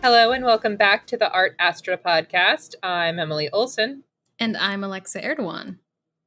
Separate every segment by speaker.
Speaker 1: Hello and welcome back to the Art Astra podcast. I'm Emily Olson.
Speaker 2: And I'm Alexa Erdogan.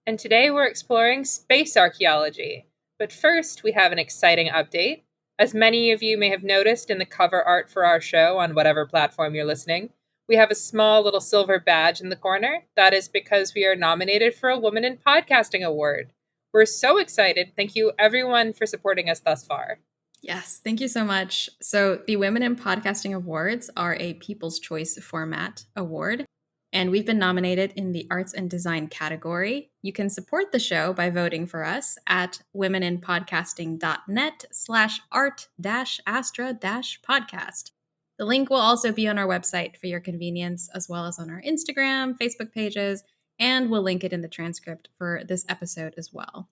Speaker 1: And today we're exploring space archaeology. But first, we have an exciting update. As many of you may have noticed in the cover art for our show on whatever platform you're listening, we have a small little silver badge in the corner. That is because we are nominated for a Women in Podcasting Award. We're so excited. Thank you, everyone, for supporting us thus far.
Speaker 2: Yes, thank you so much. So, the Women in Podcasting Awards are a People's Choice Format award, and we've been nominated in the Arts and Design category. You can support the show by voting for us at womeninpodcasting.net/art-astra-podcast. The link will also be on our website for your convenience, as well as on our Instagram, Facebook pages, and we'll link it in the transcript for this episode as well.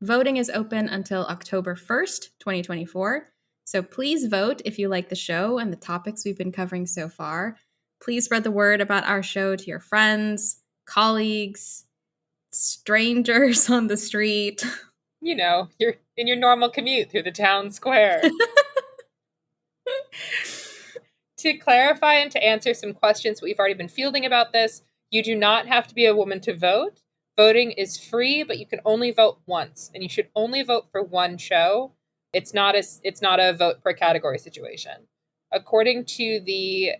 Speaker 2: Voting is open until October 1st, 2024. So please vote if you like the show and the topics we've been covering so far. Please spread the word about our show to your friends, colleagues, strangers on the street.
Speaker 1: You know, you're in your normal commute through the town square. To clarify and to answer some questions we've already been fielding about this, you do not have to be a woman to vote. Voting is free, but you can only vote once, and you should only vote for one show. It's not a vote per category situation. According to the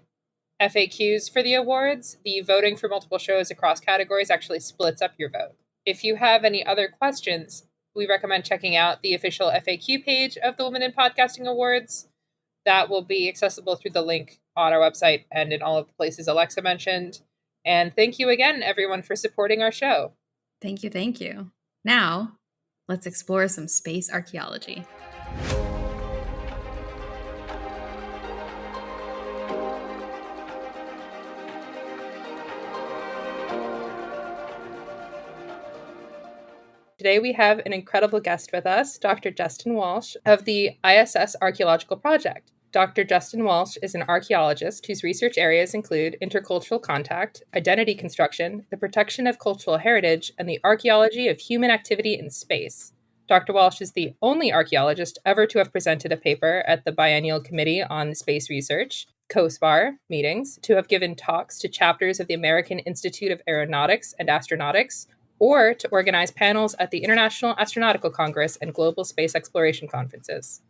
Speaker 1: FAQs for the awards, the voting for multiple shows across categories actually splits up your vote. If you have any other questions, we recommend checking out the official FAQ page of the Women in Podcasting Awards. That will be accessible through the link on our website and in all of the places Alexa mentioned. And thank you again, everyone, for supporting our show.
Speaker 2: Thank you, thank you. Now, let's explore some space archaeology.
Speaker 1: Today we have an incredible guest with us, Dr. Justin Walsh of the ISS Archaeological Project. Dr. Justin Walsh is an archaeologist whose research areas include intercultural contact, identity construction, the protection of cultural heritage, and the archaeology of human activity in space. Dr. Walsh is the only archaeologist ever to have presented a paper at the Biennial Committee on Space Research, COSPAR, meetings, to have given talks to chapters of the American Institute of Aeronautics and Astronautics, or to organize panels at the International Astronautical Congress and Global Space Exploration Conferences.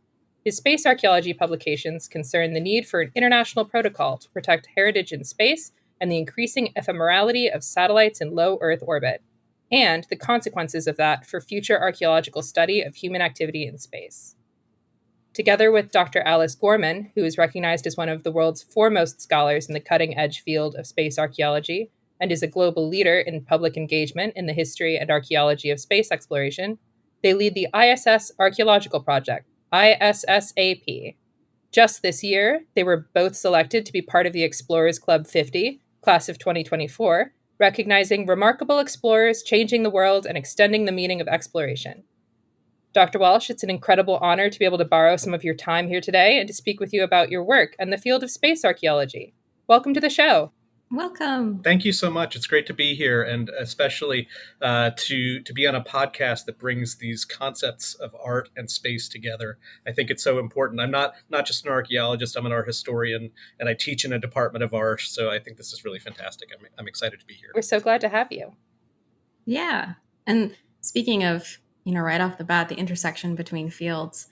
Speaker 1: His space archaeology publications concern the need for an international protocol to protect heritage in space and the increasing ephemerality of satellites in low Earth orbit, and the consequences of that for future archaeological study of human activity in space. Together with Dr. Alice Gorman, who is recognized as one of the world's foremost scholars in the cutting-edge field of space archaeology and is a global leader in public engagement in the history and archaeology of space exploration, they lead the ISS Archaeological Project, ISSAP. Just this year, they were both selected to be part of the Explorers Club 50, class of 2024, recognizing remarkable explorers changing the world and extending the meaning of exploration. Dr. Walsh, it's an incredible honor to be able to borrow some of your time here today and to speak with you about your work and the field of space archaeology. Welcome to the show.
Speaker 2: Welcome.
Speaker 3: Thank you so much. It's great to be here, and especially to be on a podcast that brings these concepts of art and space together. I think it's so important. I'm not just an archaeologist, I'm an art historian, and I teach in a department of art, so I think this is really fantastic. I'm excited to be here.
Speaker 1: We're so glad to have you.
Speaker 2: Yeah. And speaking of, right off the bat, the intersection between fields,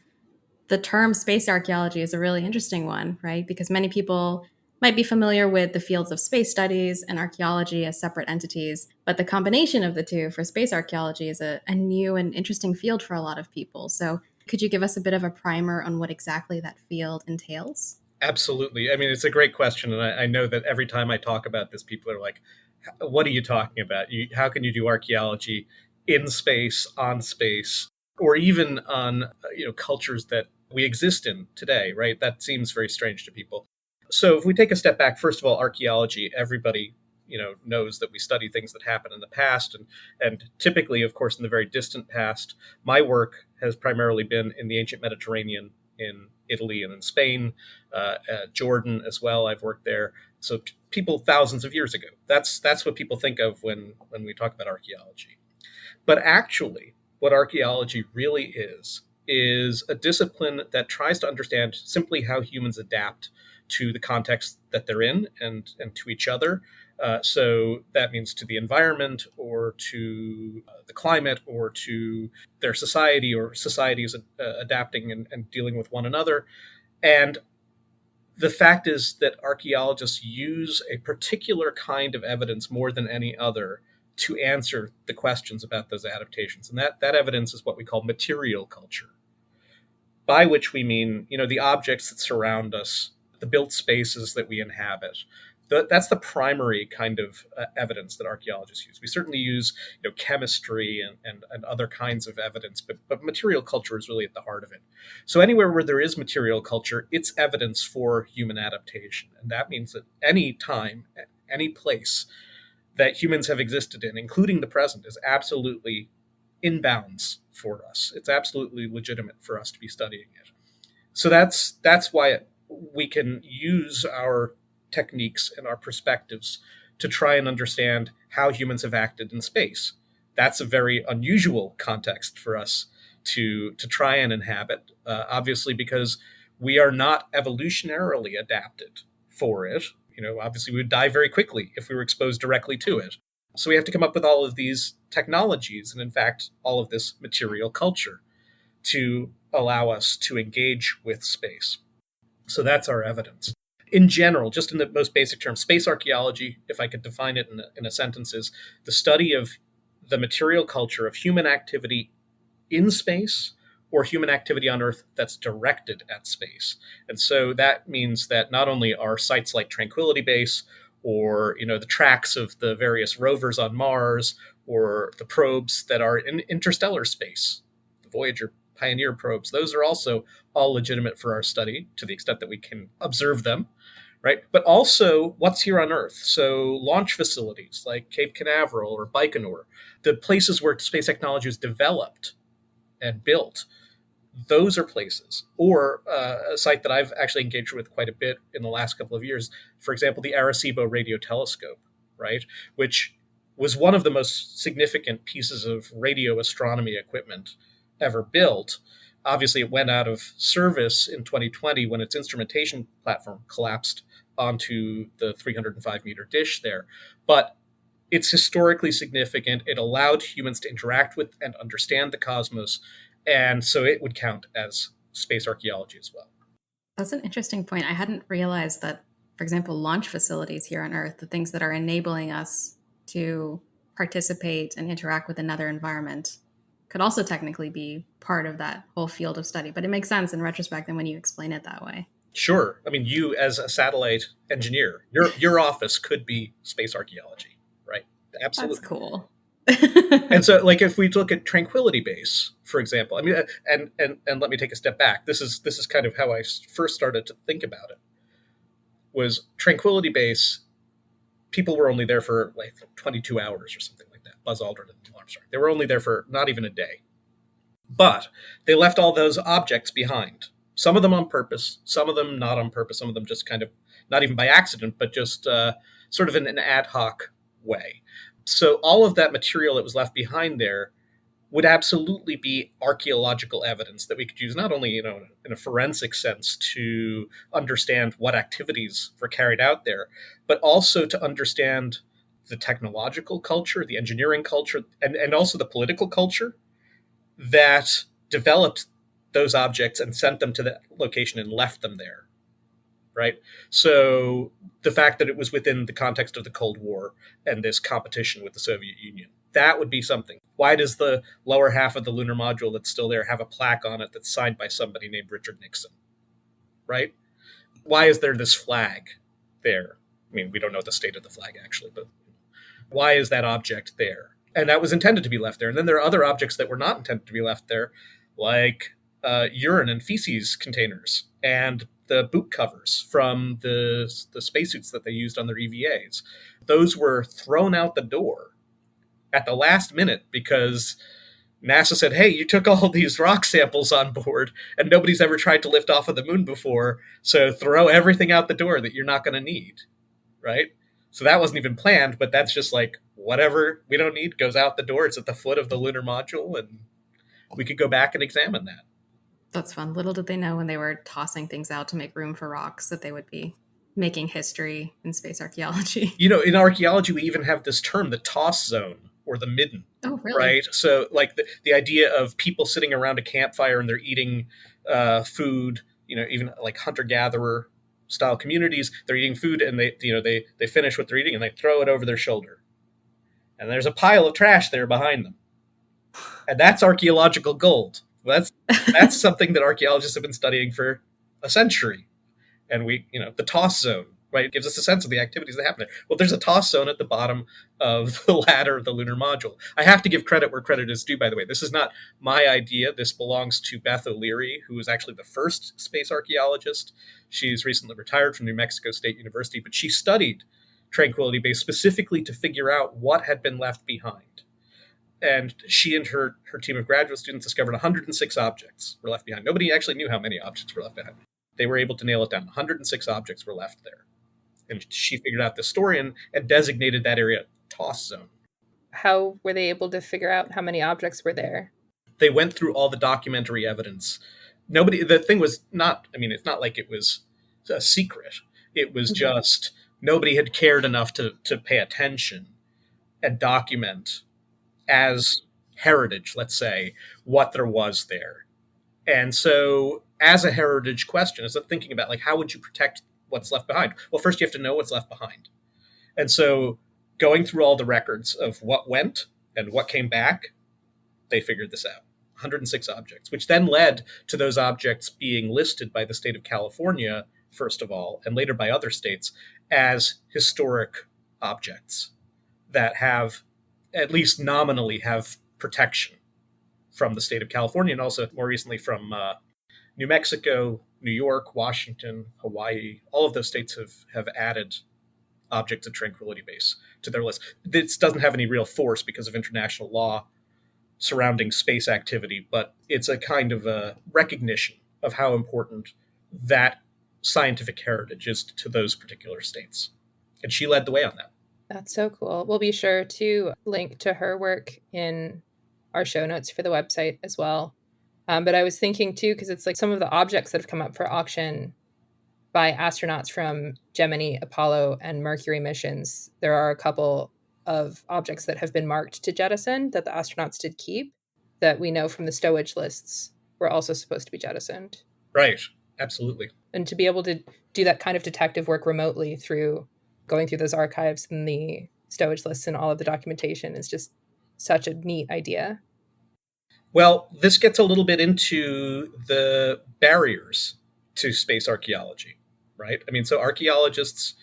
Speaker 2: the term space archaeology is a really interesting one, right? Because many people might be familiar with the fields of space studies and archaeology as separate entities, but the combination of the two for space archaeology is a new and interesting field for a lot of people. So could you give us a bit of a primer on what exactly that field entails?
Speaker 3: Absolutely. I mean, it's a great question. And I know that every time I talk about this, people are like, what are you talking about? How can you do archaeology in space, on space, or even on cultures that we exist in today, right? That seems very strange to people. So if we take a step back, first of all, archaeology, everybody knows that we study things that happened in the past, and typically, of course, in the very distant past. My work has primarily been in the ancient Mediterranean, in Italy and in Spain, Jordan as well. I've worked there. So people thousands of years ago. That's what people think of when we talk about archaeology. But actually, what archaeology really is a discipline that tries to understand simply how humans adapt to the context that they're in and to each other. So that means to the environment or to the climate or to their society, or societies adapting and dealing with one another. And the fact is that archaeologists use a particular kind of evidence more than any other to answer the questions about those adaptations. And that evidence is what we call material culture, by which we mean, the objects that surround us, the built spaces that we inhabit. That's the primary kind of evidence that archaeologists use. We certainly use chemistry and other kinds of evidence, but material culture is really at the heart of it. So anywhere where there is material culture, it's evidence for human adaptation. And that means that any time, any place that humans have existed in, including the present, is absolutely in bounds for us. It's absolutely legitimate for us to be studying it. So that's why we can use our techniques and our perspectives to try and understand how humans have acted in space. That's a very unusual context for us to try and inhabit, obviously, because we are not evolutionarily adapted for it. Obviously, we would die very quickly if we were exposed directly to it. So we have to come up with all of these technologies and, in fact, all of this material culture to allow us to engage with space. So that's our evidence. In general, just in the most basic terms, space archaeology, if I could define it in a sentence, is the study of the material culture of human activity in space or human activity on Earth that's directed at space. And so that means that not only are sites like Tranquility Base or the tracks of the various rovers on Mars or the probes that are in interstellar space, the Voyager Pioneer probes, those are also all legitimate for our study to the extent that we can observe them, right? But also what's here on Earth. So launch facilities like Cape Canaveral or Baikonur, the places where space technology is developed and built, those are places. Or a site that I've actually engaged with quite a bit in the last couple of years, for example, the Arecibo radio telescope, right? Which was one of the most significant pieces of radio astronomy equipment ever built. Obviously, it went out of service in 2020 when its instrumentation platform collapsed onto the 305-meter dish there. But it's historically significant. It allowed humans to interact with and understand the cosmos, and so it would count as space archaeology as well.
Speaker 2: That's an interesting point. I hadn't realized that, for example, launch facilities here on Earth, the things that are enabling us to participate and interact with another environment, could also technically be part of that whole field of study. But it makes sense in retrospect and when you explain it that way.
Speaker 3: Sure. I mean, you as a satellite engineer, your office could be space archaeology, right? Absolutely.
Speaker 2: That's cool.
Speaker 3: And so, like, if we look at Tranquility Base, for example, I mean, and let me take a step back. This is kind of how I first started to think about it. Was Tranquility Base, people were only there for like 22 hours or something like that. Buzz Aldrin and Neil Armstrong. They were only there for not even a day. But they left all those objects behind. Some of them on purpose, some of them not on purpose, some of them just kind of, not even by accident, but just sort of in an ad hoc way. So all of that material that was left behind there would absolutely be archaeological evidence that we could use not only, in a forensic sense to understand what activities were carried out there, but also to understand the technological culture, the engineering culture, and also the political culture that developed those objects and sent them to the location and left them there, right? So the fact that it was within the context of the Cold War and this competition with the Soviet Union, that would be something. Why does the lower half of the lunar module that's still there have a plaque on it that's signed by somebody named Richard Nixon, right? Why is there this flag there? I mean, we don't know the state of the flag, actually, but why is that object there? And that was intended to be left there. And then there are other objects that were not intended to be left there, like urine and feces containers and the boot covers from the spacesuits that they used on their EVAs. Those were thrown out the door at the last minute because NASA said, hey, you took all these rock samples on board and nobody's ever tried to lift off of the moon before, so throw everything out the door that you're not going to need, right? So that wasn't even planned, but that's just like whatever we don't need goes out the door. It's at the foot of the lunar module, and we could go back and examine that.
Speaker 2: That's fun. Little did they know when they were tossing things out to make room for rocks that they would be making history in space archaeology.
Speaker 3: In archaeology, we even have this term, the toss zone or the midden.
Speaker 2: Oh, really?
Speaker 3: Right? So, like the idea of people sitting around a campfire and they're eating food, even like hunter-gatherer style communities, they're eating food and they finish what they're eating and they throw it over their shoulder. And there's a pile of trash there behind them. And that's archaeological gold. That's something that archaeologists have been studying for a century. And the toss zone, right, gives us a sense of the activities that happen there. Well, there's a toss zone at the bottom of the ladder of the lunar module. I have to give credit where credit is due, by the way. This is not my idea. This belongs to Beth O'Leary, who was actually the first space archaeologist. She's recently retired from New Mexico State University, but she studied Tranquility Base specifically to figure out what had been left behind. And she and her team of graduate students discovered 106 objects were left behind. Nobody actually knew how many objects were left behind. They were able to nail it down. 106 objects were left there. And she figured out the story and designated that area toss zone.
Speaker 1: How were they able to figure out how many objects were there?
Speaker 3: They went through all the documentary evidence. The thing was not, it's not like it was a secret. It was just nobody had cared enough to pay attention and document as heritage, let's say, what there was there. And so as a heritage question, as I'm thinking about, like, how would you protect what's left behind? Well, first you have to know what's left behind. And so going through all the records of what went and what came back, they figured this out. 106 objects, which then led to those objects being listed by the state of California, first of all, and later by other states, as historic objects that have, at least nominally, have protection from the state of California, and also more recently from New Mexico, New York, Washington, Hawaii. All of those states have added objects of Tranquility Base to their list. This doesn't have any real force because of international law surrounding space activity, but it's a kind of a recognition of how important that scientific heritage is to those particular states. And she led the way on that.
Speaker 1: That's so cool. We'll be sure to link to her work in our show notes for the website as well. But I was thinking too, because it's like some of the objects that have come up for auction by astronauts from Gemini, Apollo, and Mercury missions. There are a couple of objects that have been marked to jettison that the astronauts did keep that we know from the stowage lists were also supposed to be jettisoned.
Speaker 3: Right. Absolutely.
Speaker 1: And to be able to do that kind of detective work remotely through going through those archives and the stowage lists and all of the documentation is just such a neat idea.
Speaker 3: Well, this gets a little bit into the barriers to space archaeology, right? So archaeologists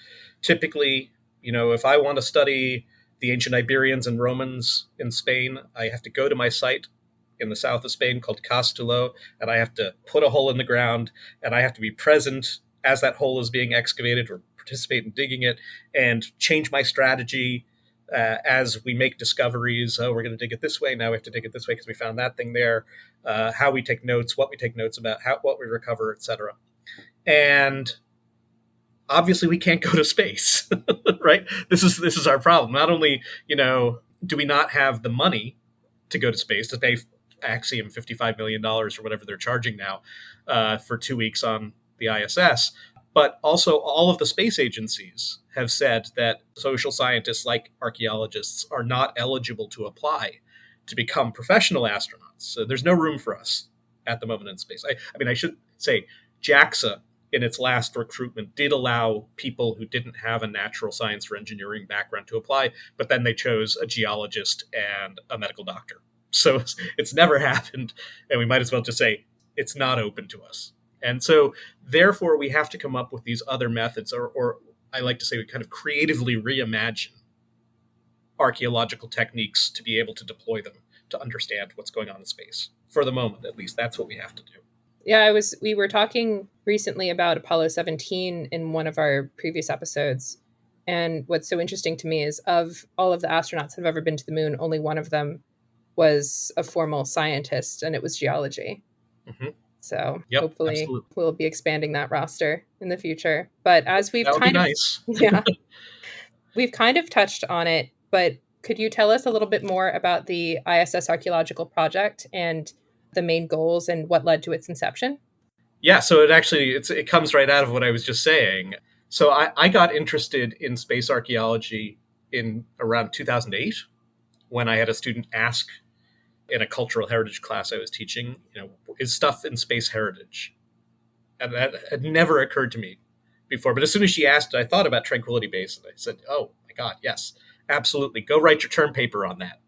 Speaker 3: typically, if I want to study the ancient Iberians and Romans in Spain, I have to go to my site in the south of Spain called Castelló, and I have to put a hole in the ground, and I have to be present as that hole is being excavated or participate in digging it and change my strategy as we make discoveries. Oh, we're going to dig it this way. Now we have to dig it this way because we found that thing there. How we take notes, what we take notes about, what we recover, etc. And obviously we can't go to space, right? This is our problem. Not only, do we not have the money to go to space, to pay Axiom $55 million or whatever they're charging now for 2 weeks on the ISS, but also all of the space agencies have said that social scientists like archaeologists are not eligible to apply to become professional astronauts. So there's no room for us at the moment in space. I should say JAXA in its last recruitment did allow people who didn't have a natural science or engineering background to apply, but then they chose a geologist and a medical doctor. So it's never happened, and we might as well just say it's not open to us. And so, therefore, we have to come up with these other methods, or I like to say we kind of creatively reimagine archaeological techniques to be able to deploy them to understand what's going on in space. For the moment, at least, that's what we have to do.
Speaker 1: Yeah, we were talking recently about Apollo 17 in one of our previous episodes. And what's so interesting to me is of all of the astronauts that have ever been to the moon, only one of them was a formal scientist, and it was geology.
Speaker 3: Mm-hmm.
Speaker 1: So
Speaker 3: yep,
Speaker 1: hopefully
Speaker 3: absolutely.
Speaker 1: We'll be expanding that roster in the future. But as we've we've kind of touched on it, but could you tell us a little bit more about the ISS Archaeological Project and the main goals and what led to its inception?
Speaker 3: Yeah, so it comes right out of what I was just saying. So I got interested in space archaeology in around 2008 when I had a student ask in a cultural heritage class I was teaching, is stuff in space heritage? And that had never occurred to me before. But as soon as she asked, I thought about Tranquility Base, and I said, "Oh my God, yes, absolutely. Go write your term paper on that."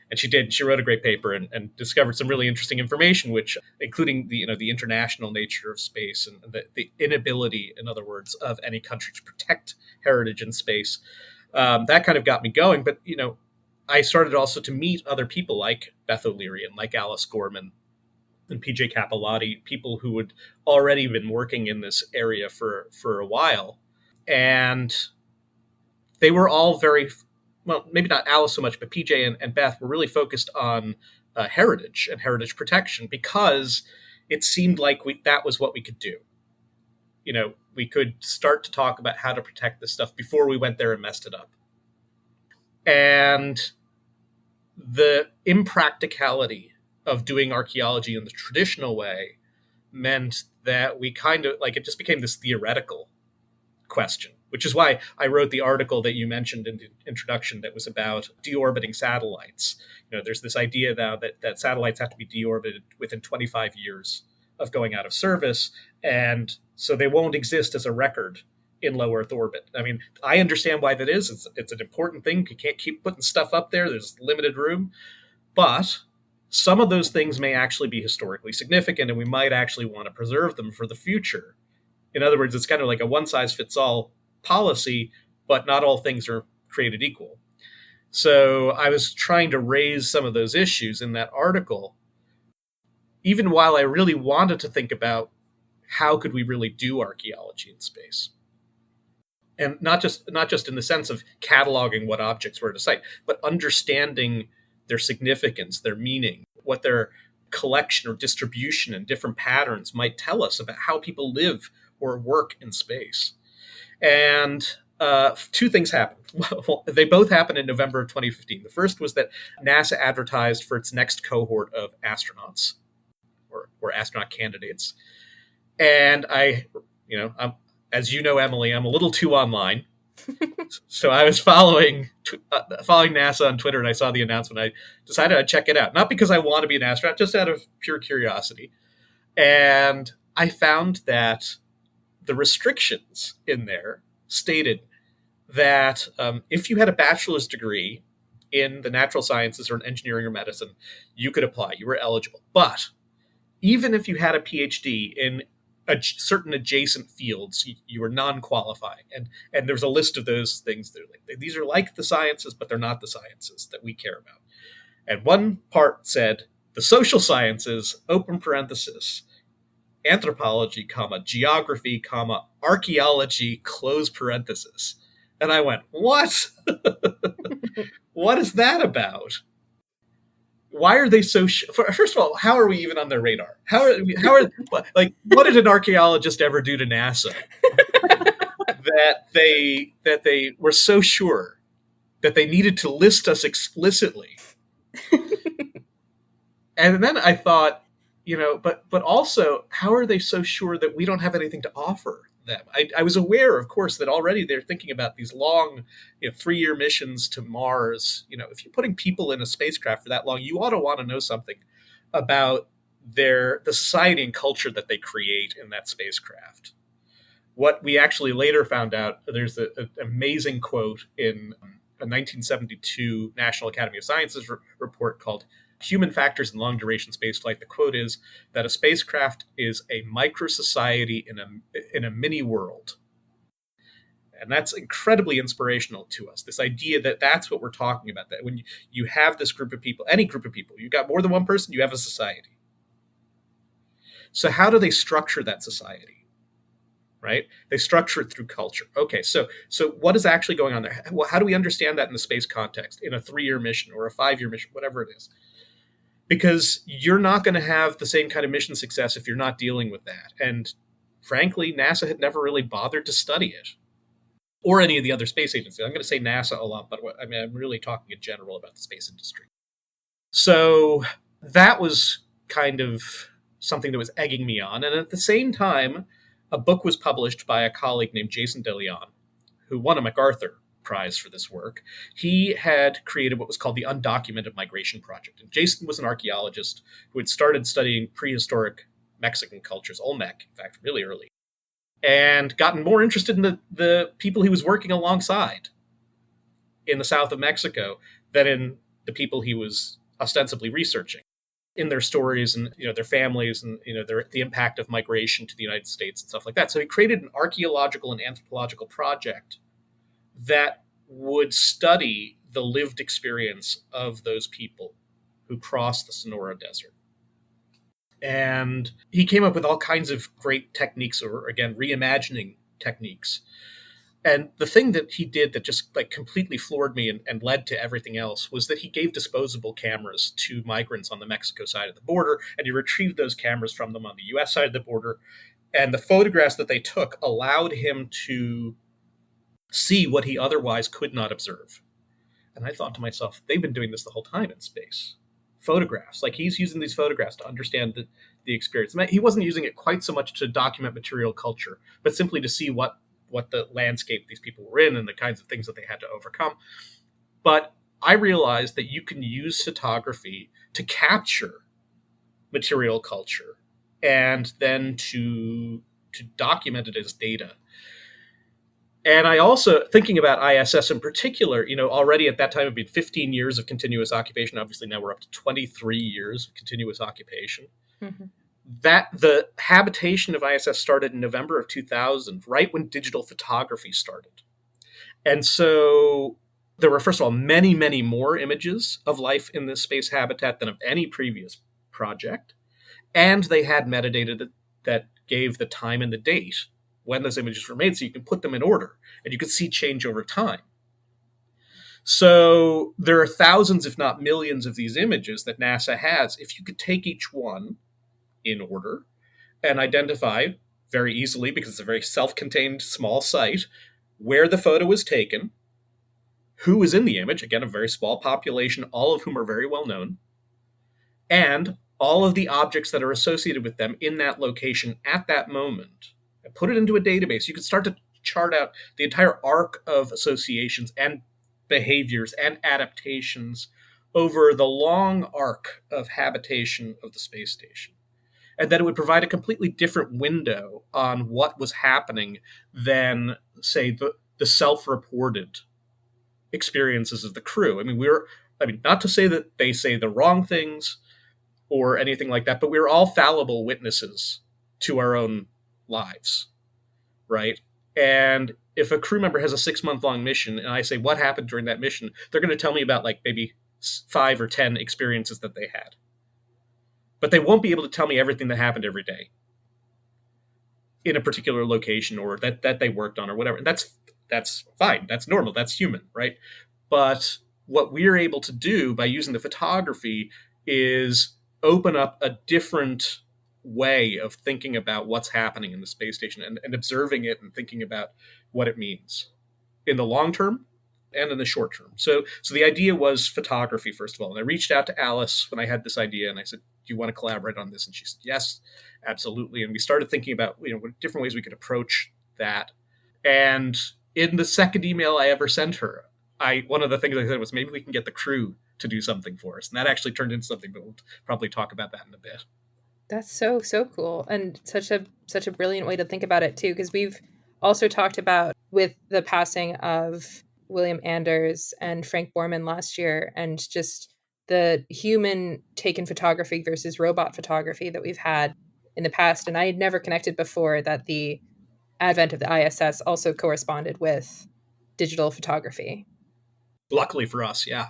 Speaker 3: And she did. She wrote a great paper and discovered some really interesting information, which, including the international nature of space and the inability, in other words, of any country to protect heritage in space. That kind of got me going. But I started also to meet other people like Beth O'Leary and like Alice Gorman and PJ Capillotti, people who had already been working in this area for a while. And they were all very, well, maybe not Alice so much, but PJ and Beth were really focused on heritage and heritage protection because it seemed like that was what we could do. We could start to talk about how to protect this stuff before we went there and messed it up. And the impracticality of doing archaeology in the traditional way meant that we kind of it just became this theoretical question, which is why I wrote the article that you mentioned in the introduction that was about deorbiting satellites. There's this idea now that satellites have to be deorbited within 25 years of going out of service, and so they won't exist as a record in low Earth orbit. I mean, I understand why that is. It's an important thing. You can't keep putting stuff up there. There's limited room. But some of those things may actually be historically significant, and we might actually want to preserve them for the future. In other words, it's kind of like a one-size-fits-all policy, but not all things are created equal. So I was trying to raise some of those issues in that article, even while I really wanted to think about how could we really do archaeology in space. And not just in the sense of cataloging what objects were at a site, but understanding their significance, their meaning, what their collection or distribution and different patterns might tell us about how people live or work in space. And two things happened. Well, they both happened in November of 2015. The first was that NASA advertised for its next cohort of astronauts or astronaut candidates. And I'm, as you know, Emily, I'm a little too online. So I was following NASA on Twitter, and I saw the announcement. I decided I'd check it out, not because I want to be an astronaut, just out of pure curiosity. And I found that the restrictions in there stated that if you had a bachelor's degree in the natural sciences or in engineering or medicine, you could apply. You were eligible. But even if you had a PhD in certain adjacent fields, you were non-qualifying. And there's a list of those things. These are like the sciences, but they're not the sciences that we care about. And one part said, the social sciences, open parenthesis, anthropology, geography, archaeology, close parenthesis. And I went, what? What is that about? Why are they so first of all, how are we even on their radar? How are what did an archaeologist ever do to NASA that they were so sure that they needed to list us explicitly? And then I thought, but also, how are they so sure that we don't have anything to offer them? I was aware, of course, that already they're thinking about these long, 3-year missions to Mars. If you're putting people in a spacecraft for that long, you ought to want to know something about the society and culture that they create in that spacecraft. What we actually later found out, there's an amazing quote in a 1972 National Academy of Sciences report called Human Factors in Long-Duration Spaceflight. The quote is that a spacecraft is a micro-society in a mini-world. And that's incredibly inspirational to us, this idea that that's what we're talking about, that when you have this group of people, any group of people, you've got more than one person, you have a society. So how do they structure that society? Right? They structure it through culture. Okay, so what is actually going on there? Well, how do we understand that in the space context, in a 3-year mission or a 5-year mission, whatever it is? Because you're not going to have the same kind of mission success if you're not dealing with that. And frankly, NASA had never really bothered to study it, or any of the other space agencies. I'm going to say NASA a lot, but I'm really talking in general about the space industry. So that was kind of something that was egging me on. And at the same time, a book was published by a colleague named Jason DeLeon, who won a MacArthur Prize for this work. He had created what was called the Undocumented Migration Project. And Jason was an archaeologist who had started studying prehistoric Mexican cultures, Olmec, in fact, really early, and gotten more interested in the people he was working alongside in the south of Mexico than in the people he was ostensibly researching, in their stories and their families and the impact of migration to the United States and stuff like that. So he created an archaeological and anthropological project that would study the lived experience of those people who crossed the Sonora Desert. And he came up with all kinds of great techniques, or again, reimagining techniques. And the thing that he did that just like completely floored me and led to everything else was that he gave disposable cameras to migrants on the Mexico side of the border, and he retrieved those cameras from them on the US side of the border. And the photographs that they took allowed him to see what he otherwise could not observe. And I thought to myself, they've been doing this the whole time in space. Photographs, like he's using these photographs to understand the experience. He wasn't using it quite so much to document material culture, but simply to see what the landscape these people were in and the kinds of things that they had to overcome. But I realized that you can use photography to capture material culture and then to document it as data. And I also, thinking about ISS in particular, already at that time it had been 15 years of continuous occupation. Obviously now we're up to 23 years of continuous occupation. Mm-hmm. That the habitation of ISS started in November of 2000, right when digital photography started. And so there were, first of all, many, many more images of life in this space habitat than of any previous project. And they had metadata that gave the time and the date when those images were made, so you can put them in order and you can see change over time. So there are thousands, if not millions, of these images that NASA has. If you could take each one in order and identify very easily, because it's a very self-contained small site, where the photo was taken, who was in the image, again, a very small population, all of whom are very well known, and all of the objects that are associated with them in that location at that moment, and put it into a database, you could start to chart out the entire arc of associations and behaviors and adaptations over the long arc of habitation of the space station. And that it would provide a completely different window on what was happening than, say, the self-reported experiences of the crew. I mean, not to say that they say the wrong things or anything like that, but we're all fallible witnesses to our own lives, right? And if a crew member has a 6-month-long mission and I say, what happened during that mission? They're going to tell me about like maybe 5 or 10 experiences that they had. But they won't be able to tell me everything that happened every day in a particular location or that they worked on or whatever. And that's fine. That's normal. That's human, right? But what we're able to do by using the photography is open up a different way of thinking about what's happening in the space station and observing it and thinking about what it means in the long term and in the short term. So the idea was photography, first of all. And I reached out to Alice when I had this idea and I said, do you want to collaborate on this? And she said, yes, absolutely. And we started thinking about, what different ways we could approach that. And in the second email I ever sent her, one of the things I said was, maybe we can get the crew to do something for us. And that actually turned into something, but we'll probably talk about that in a bit.
Speaker 1: That's so cool, and such a brilliant way to think about it too, because we've also talked about with the passing of William Anders and Frank Borman last year, and just the human taken photography versus robot photography that we've had in the past. And I had never connected before that the advent of the ISS also corresponded with digital photography.
Speaker 3: Luckily for us, yeah.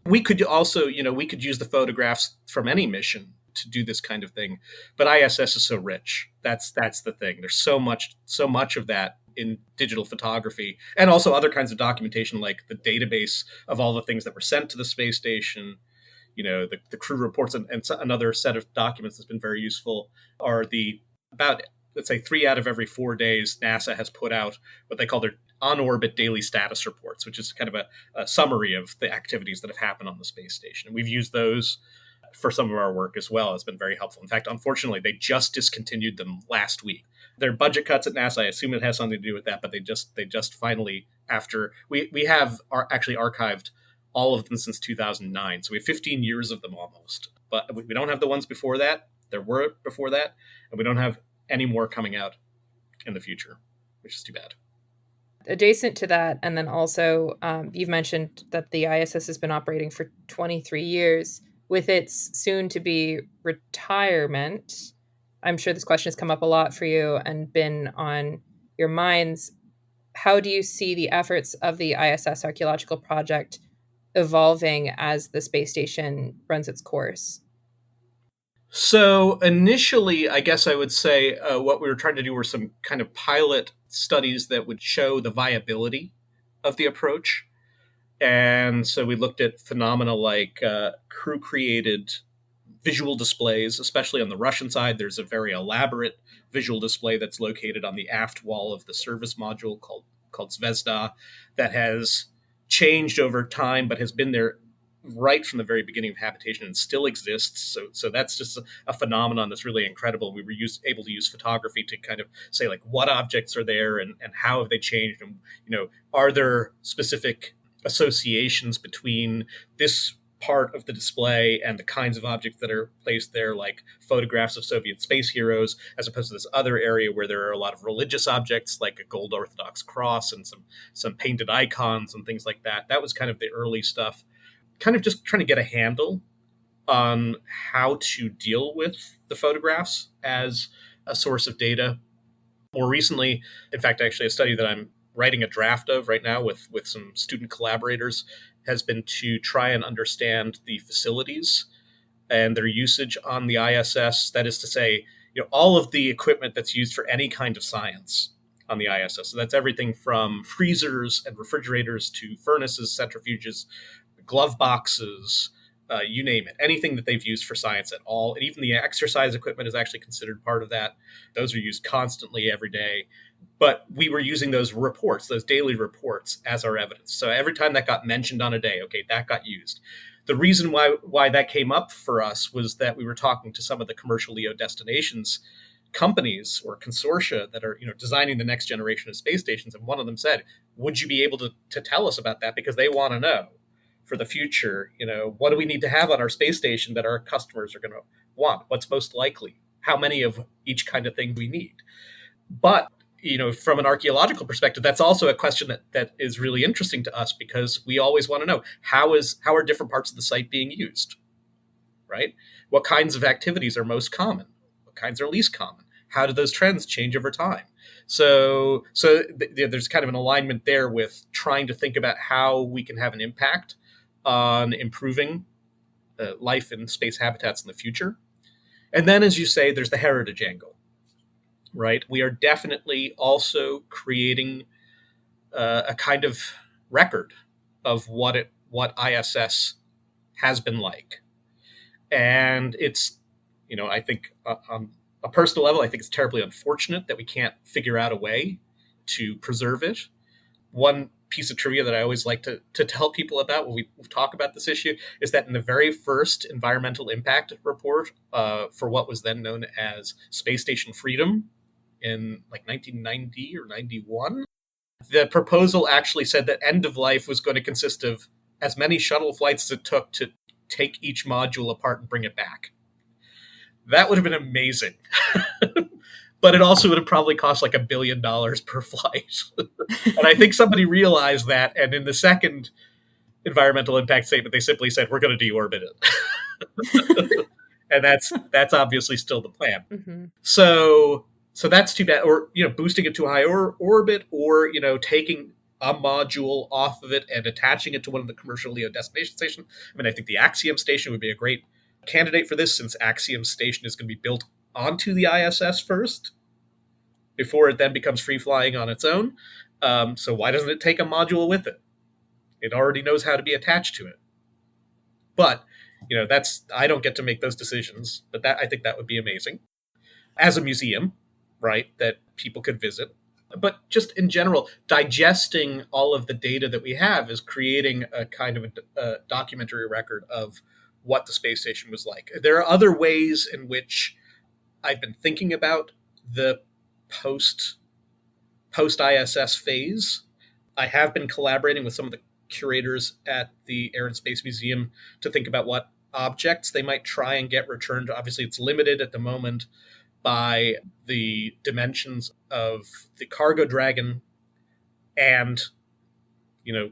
Speaker 3: We could also, we could use the photographs from any mission to do this kind of thing, but ISS is so rich. That's the thing. There's so much of that in digital photography, and also other kinds of documentation, like the database of all the things that were sent to the space station. The crew reports, and another set of documents that's been very useful are about, let's say, 3 out of every 4 days, NASA has put out what they call their on-orbit daily status reports, which is kind of a summary of the activities that have happened on the space station. And we've used those for some of our work as well has been very helpful. In fact, unfortunately, they just discontinued them last week. Their budget cuts at NASA, I assume it has something to do with that, but they just finally, after we have actually archived all of them since 2009, so we have 15 years of them almost. But we don't have the ones before that. There were before that, and we don't have any more coming out in the future, which is too bad.
Speaker 1: Adjacent to that, and then also you've mentioned that the ISS has been operating for 23 years. With its soon-to-be retirement, I'm sure this question has come up a lot for you and been on your minds. How do you see the efforts of the ISS Archaeological Project evolving as the space station runs its course?
Speaker 3: So initially, I guess I would say what we were trying to do were some kind of pilot studies that would show the viability of the approach. And so we looked at phenomena like crew-created visual displays, especially on the Russian side. There's a very elaborate visual display that's located on the aft wall of the service module called Zvezda that has changed over time, but has been there right from the very beginning of habitation and still exists. So that's just a phenomenon that's really incredible. We were able to use photography to kind of say, like, what objects are there and how have they changed, and are there specific associations between this part of the display and the kinds of objects that are placed there, like photographs of Soviet space heroes, as opposed to this other area where there are a lot of religious objects, like a gold Orthodox cross and some painted icons and things like that. That was kind of the early stuff, kind of just trying to get a handle on how to deal with the photographs as a source of data. More recently, in fact, actually a study that I'm writing a draft of right now with some student collaborators has been to try and understand the facilities and their usage on the ISS. That is to say, all of the equipment that's used for any kind of science on the ISS. So that's everything from freezers and refrigerators to furnaces, centrifuges, glove boxes, you name it, anything that they've used for science at all. And even the exercise equipment is actually considered part of that. Those are used constantly every day. But we were using those reports, those daily reports, as our evidence. So every time that got mentioned on a day, okay, that got used. The reason why that came up for us was that we were talking to some of the commercial LEO destinations companies or consortia that are designing the next generation of space stations. And one of them said, would you be able to tell us about that? Because they want to know for the future, what do we need to have on our space station that our customers are going to want? What's most likely? How many of each kind of thing we need? But from an archaeological perspective, that's also a question that is really interesting to us, because we always want to know how are different parts of the site being used, right? What kinds of activities are most common? What kinds are least common? How do those trends change over time? So there's kind of an alignment there with trying to think about how we can have an impact on improving life in space habitats in the future. And then, as you say, there's the heritage angle. Right, we are definitely also creating a kind of record of what ISS has been like, and it's, I think on a personal level, I think it's terribly unfortunate that we can't figure out a way to preserve it. One piece of trivia that I always like to tell people about when we talk about this issue is that in the very first environmental impact report for what was then known as Space Station Freedom, in like 1990 or 91, the proposal actually said that end of life was going to consist of as many shuttle flights as it took to take each module apart and bring it back. That would have been amazing. But it also would have probably cost like $1 billion per flight. And I think somebody realized that, and in the second environmental impact statement, they simply said, we're going to deorbit it. And that's obviously still the plan.
Speaker 1: Mm-hmm.
Speaker 3: So that's too bad. Or, boosting it to a higher orbit, or, taking a module off of it and attaching it to one of the commercial LEO destination stations. I mean, I think the Axiom station would be a great candidate for this, since Axiom station is going to be built onto the ISS first before it then becomes free flying on its own. So why doesn't it take a module with it? It already knows how to be attached to it. But, I don't get to make those decisions, but I think that would be amazing as a museum, right, that people could visit. But just in general, digesting all of the data that we have is creating a kind of a documentary record of what the space station was like. There are other ways in which I've been thinking about the post ISS phase. I have been collaborating with some of the curators at the Air and Space Museum to think about what objects they might try and get returned. Obviously, it's limited at the moment by the dimensions of the cargo dragon and,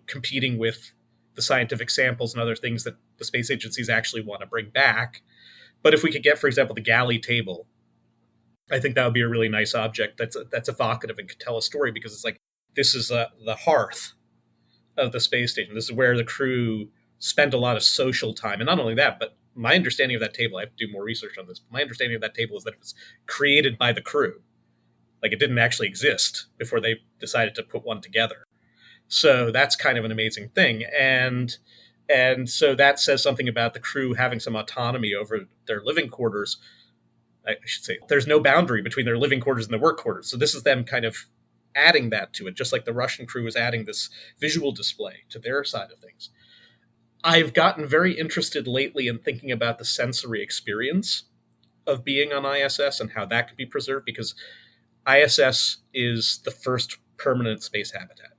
Speaker 3: competing with the scientific samples and other things that the space agencies actually want to bring back. But if we could get, for example, the galley table, I think that would be a really nice object that's evocative and could tell a story, because it's like, this is the hearth of the space station. This is where the crew spent a lot of social time. And not only that, but my understanding of that table, I have to do more research on this. My understanding of that table is that it was created by the crew. Like, it didn't actually exist before they decided to put one together. So that's kind of an amazing thing. And so that says something about the crew having some autonomy over their living quarters. I should say there's no boundary between their living quarters and their work quarters. So this is them kind of adding that to it, just like the Russian crew is adding this visual display to their side of things. I've gotten very interested lately in thinking about the sensory experience of being on ISS and how that can be preserved, because ISS is the first permanent space habitat.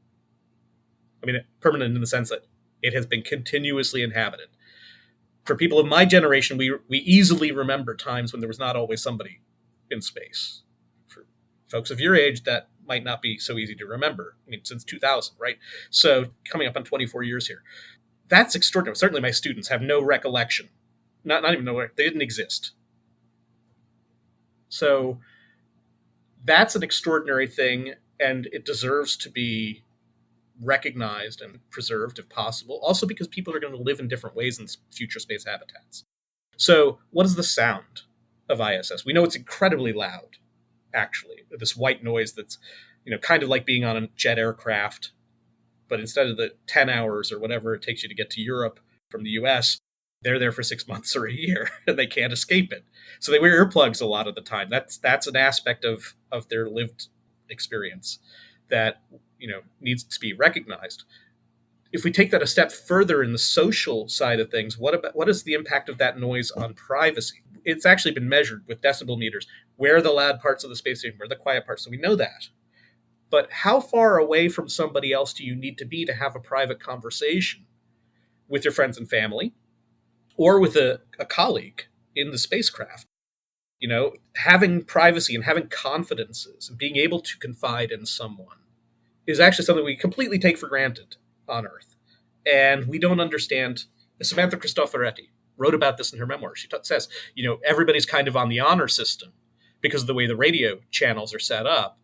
Speaker 3: I mean, permanent in the sense that it has been continuously inhabited. For people of my generation, we easily remember times when there was not always somebody in space. For folks of your age, that might not be so easy to remember. I mean, since 2000, right? So coming up on 24 years here. That's extraordinary. Certainly my students have no recollection. Not even know, they didn't exist. So that's an extraordinary thing, and it deserves to be recognized and preserved if possible. Also because people are going to live in different ways in future space habitats. So what is the sound of ISS? We know it's incredibly loud, actually. This white noise that's, kind of like being on a jet aircraft, but instead of the 10 hours or whatever it takes you to get to Europe from the US, they're there for 6 months or a year and they can't escape it. So they wear earplugs a lot of the time. That's an aspect of their lived experience that, needs to be recognized. If we take that a step further in the social side of things, what is the impact of that noise on privacy? It's actually been measured with decibel meters. Where are the loud parts of the space station? Where are the quiet parts? So we know that. But how far away from somebody else do you need to be to have a private conversation with your friends and family, or with a colleague in the spacecraft? Having privacy and having confidences and being able to confide in someone is actually something we completely take for granted on Earth. And we don't understand. Samantha Cristoforetti wrote about this in her memoir. She says, everybody's kind of on the honor system because of the way the radio channels are set up.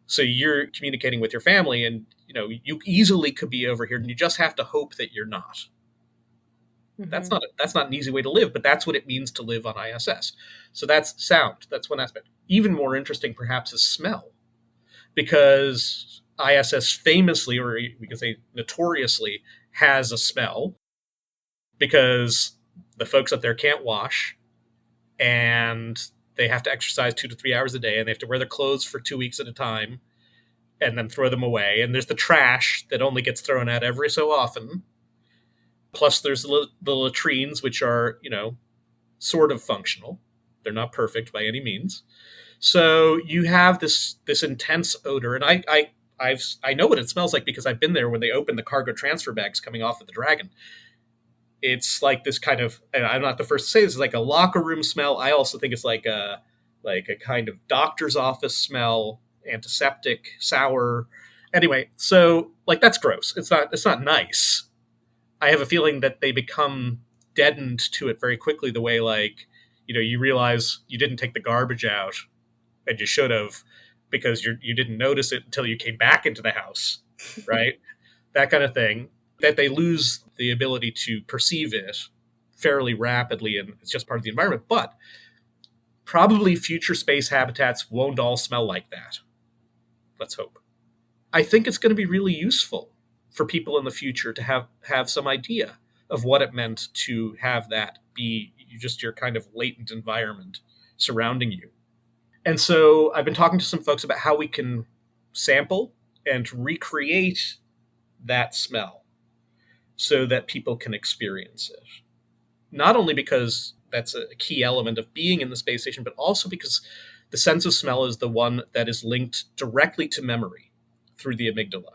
Speaker 3: So you're communicating with your family and, you easily could be overheard, and you just have to hope that you're not. Mm-hmm. That's not an easy way to live, but that's what it means to live on ISS. So that's sound. That's one aspect. Even more interesting, perhaps, is smell, because ISS famously, or we can say notoriously, has a smell because the folks up there can't wash, and they have to exercise 2 to 3 hours a day, and they have to wear their clothes for 2 weeks at a time and then throw them away. And there's the trash that only gets thrown out every so often. Plus there's the latrines, which are, sort of functional. They're not perfect by any means. So you have this intense odor. And I know what it smells like because I've been there when they open the cargo transfer bags coming off of the Dragon. It's like this kind of, and I'm not the first to say this, is like a locker room smell. I also think it's like a kind of doctor's office smell, antiseptic, sour. Anyway, so that's gross. It's not nice. I have a feeling that they become deadened to it very quickly, the way you realize you didn't take the garbage out and you should have, because you didn't notice it until you came back into the house, right? That kind of thing. That they lose the ability to perceive it fairly rapidly, and it's just part of the environment. But probably future space habitats won't all smell like that. Let's hope. I think it's going to be really useful for people in the future to have some idea of what it meant to have that be just your kind of latent environment surrounding you. And so I've been talking to some folks about how we can sample and recreate that smell so that people can experience it. not only because that's a key element of being in the space station, but also because the sense of smell is the one that is linked directly to memory through the amygdala.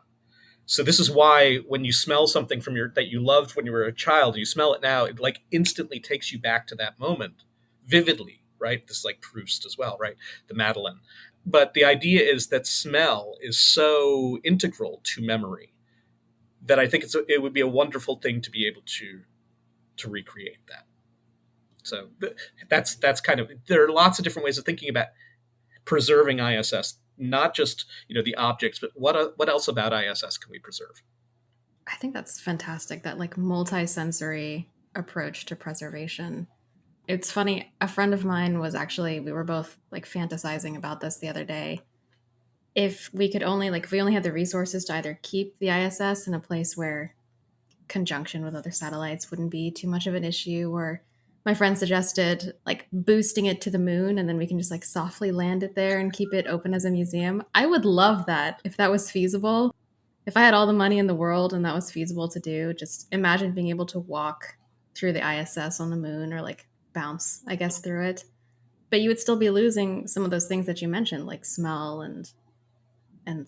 Speaker 3: So this is why when you smell something from that you loved when you were a child, you smell it now, it like instantly takes you back to that moment vividly, right? This is like Proust as well, right? The Madeleine. But the idea is that smell is so integral to memory that I think it would be a wonderful thing to be able to recreate that. So that's kind of, there are lots of different ways of thinking about preserving ISS, not just the objects, but what else about ISS can we preserve?
Speaker 2: I think that's fantastic, that like multi-sensory approach to preservation. It's funny, a friend of mine was actually, we were both like fantasizing about this the other day. If we could only like, if we only had the resources to either keep the ISS in a place where conjunction with other satellites wouldn't be too much of an issue, or my friend suggested like boosting it to the moon and then we can just like softly land it there and keep it open as a museum. I would love that if that was feasible. If I had all the money in the world and that was feasible to do, just imagine being able to walk through the ISS on the moon, or like bounce, I guess, through it. But you would still be losing some of those things that you mentioned, like smell and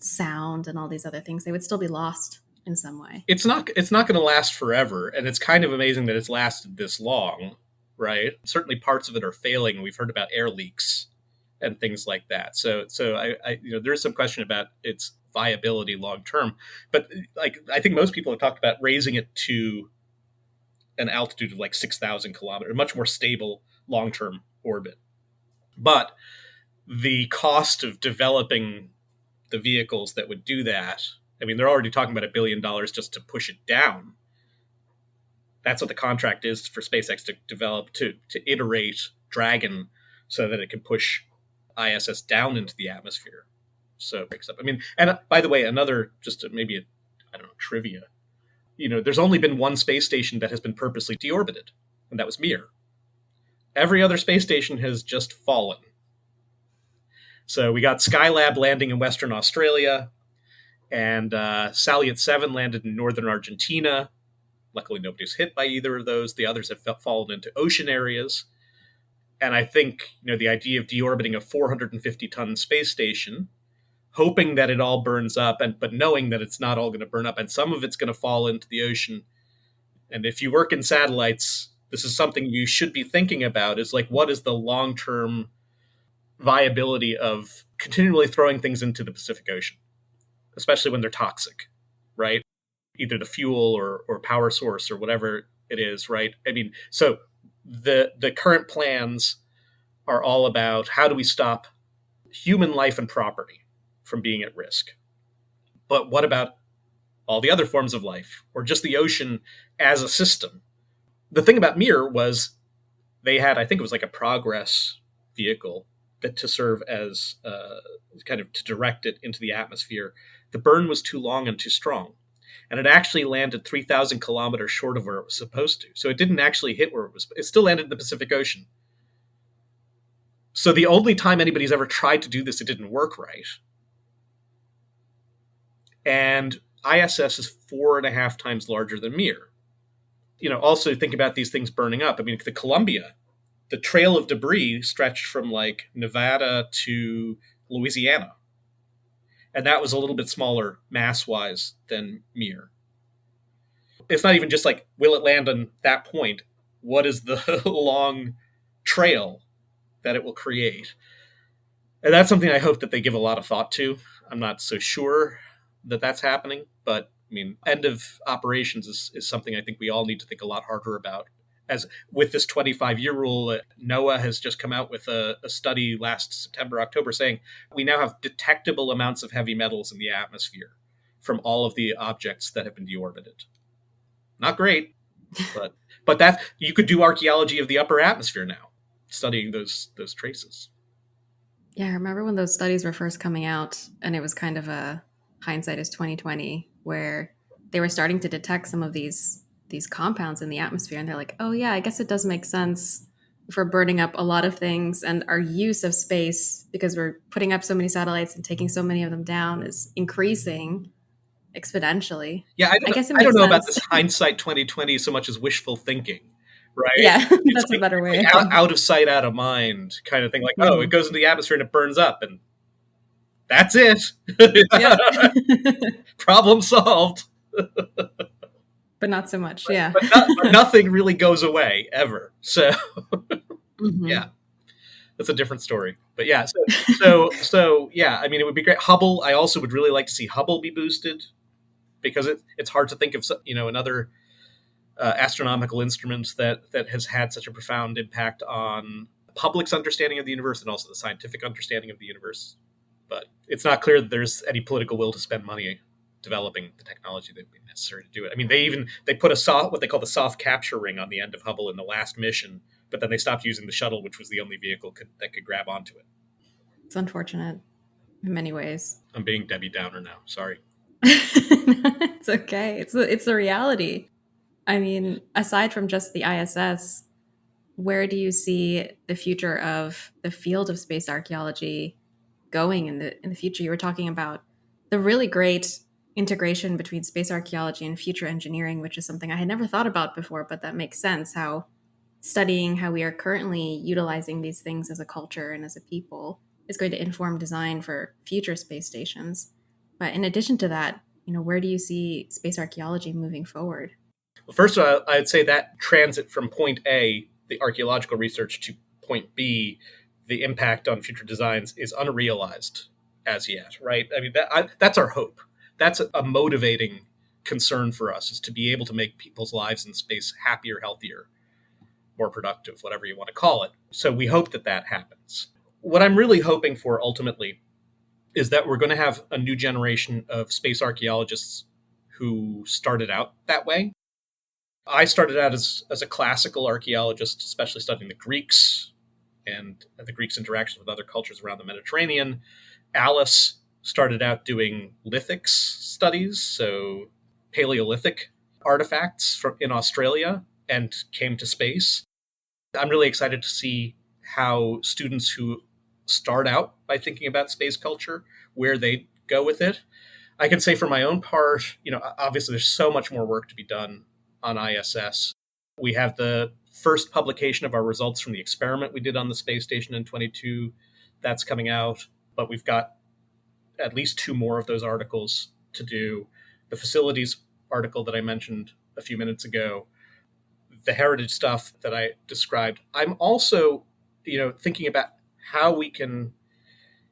Speaker 2: sound and all these other things. They would still be lost in some way.
Speaker 3: It's not going to last forever, and it's kind of amazing that it's lasted this long, right? Certainly parts of it are failing. We've heard about air leaks and things like that. So I there is some question about its viability long term, but like I think most people have talked about raising it to an altitude of like 6,000 kilometers, a much more stable long term orbit. But the cost of developing the vehicles that would do that, I mean, they're already talking about $1 billion just to push it down. That's what the contract is for SpaceX to develop, to iterate Dragon so that it can push ISS down into the atmosphere. So it breaks up. I mean, and by the way, another, just maybe I don't know, trivia. There's only been one space station that has been purposely deorbited, and that was Mir. Every other space station has just fallen. So we got Skylab landing in Western Australia, and Salyut 7 landed in northern Argentina. Luckily, nobody's hit by either of those. The others have fallen into ocean areas. And I think, the idea of deorbiting a 450-ton space station, hoping that it all burns up, but knowing that it's not all going to burn up, and some of it's going to fall into the ocean. And if you work in satellites, this is something you should be thinking about, is like, what is the long-term viability of continually throwing things into the Pacific Ocean, especially when they're toxic, right? Either the fuel or power source or whatever it is, right? I mean, so the current plans are all about how do we stop human life and property from being at risk. But what about all the other forms of life, or just the ocean as a system? The thing about Mir was they had, I think it was like a Progress vehicle that to serve as kind of to direct it into the atmosphere. The burn was too long and too strong. And it actually landed 3,000 kilometers short of where it was supposed to. So it didn't actually hit where it was. It still landed in the Pacific Ocean. So the only time anybody's ever tried to do this, it didn't work right. And ISS is 4.5 times larger than Mir. Also think about these things burning up. I mean, the Columbia, the trail of debris stretched from like Nevada to Louisiana. And that was a little bit smaller mass-wise than Mir. It's not even just like, will it land on that point? What is the long trail that it will create? And that's something I hope that they give a lot of thought to. I'm not so sure that that's happening, but I mean, end of operations is something I think we all need to think a lot harder about. As with this 25-year rule, NOAA has just come out with a study last September, October, saying we now have detectable amounts of heavy metals in the atmosphere from all of the objects that have been deorbited. Not great, but that you could do archaeology of the upper atmosphere now, studying those traces.
Speaker 2: Yeah, I remember when those studies were first coming out, and it was kind of a hindsight is 2020, where they were starting to detect some of these compounds in the atmosphere, and they're like, oh yeah, I guess it does make sense for burning up a lot of things, and our use of space, because we're putting up so many satellites and taking so many of them down, is increasing exponentially.
Speaker 3: Yeah, I don't know about this hindsight 2020 so much as wishful thinking, right?
Speaker 2: Yeah,
Speaker 3: It's
Speaker 2: that's a better way, I
Speaker 3: like
Speaker 2: think.
Speaker 3: out of sight, out of mind kind of thing. Like, oh, it goes into the atmosphere and it burns up, and that's it.
Speaker 2: Yep.
Speaker 3: Problem solved.
Speaker 2: But not so much. Yeah.
Speaker 3: But nothing really goes away ever. So
Speaker 2: Mhm.
Speaker 3: yeah, that's a different story. But yeah, so yeah, I mean, it would be great. Hubble, I also would really like to see Hubble be boosted, because it's hard to think of another astronomical instrument that has had such a profound impact on the public's understanding of the universe and also the scientific understanding of the universe. But it's not clear that there's any political will to spend money developing the technology that would be necessary to do it. I mean, they put what they call the soft capture ring on the end of Hubble in the last mission, but then they stopped using the shuttle, which was the only vehicle that could grab onto it.
Speaker 2: It's unfortunate in many ways.
Speaker 3: I'm being Debbie Downer now. Sorry.
Speaker 2: It's okay. It's the reality. I mean, aside from just the ISS, where do you see the future of the field of space archaeology going in the future? You were talking about the really great integration between space archaeology and future engineering, which is something I had never thought about before, but that makes sense. How studying how we are currently utilizing these things as a culture and as a people is going to inform design for future space stations. But in addition to that, where do you see space archaeology moving forward?
Speaker 3: Well, first of all, I'd say that transit from point A, the archaeological research, to point B, the impact on future designs, is unrealized as yet, right? I mean, that's our hope. That's a motivating concern for us, is to be able to make people's lives in space happier, healthier, more productive, whatever you want to call it. So we hope that happens. What I'm really hoping for ultimately is that we're going to have a new generation of space archaeologists who started out that way. I started out as a classical archaeologist, especially studying the Greeks and the Greeks' interactions with other cultures around the Mediterranean. Alice started out doing lithics studies, so Paleolithic artifacts in Australia, and came to space. I'm really excited to see how students who start out by thinking about space culture, where they go with it. I can say for my own part, obviously there's so much more work to be done on ISS. We have the first publication of our results from the experiment we did on the space station in 22. That's coming out, but we've got at least 2 more of those articles to do. The facilities article that I mentioned a few minutes ago, the heritage stuff that I described. I'm also, thinking about how we can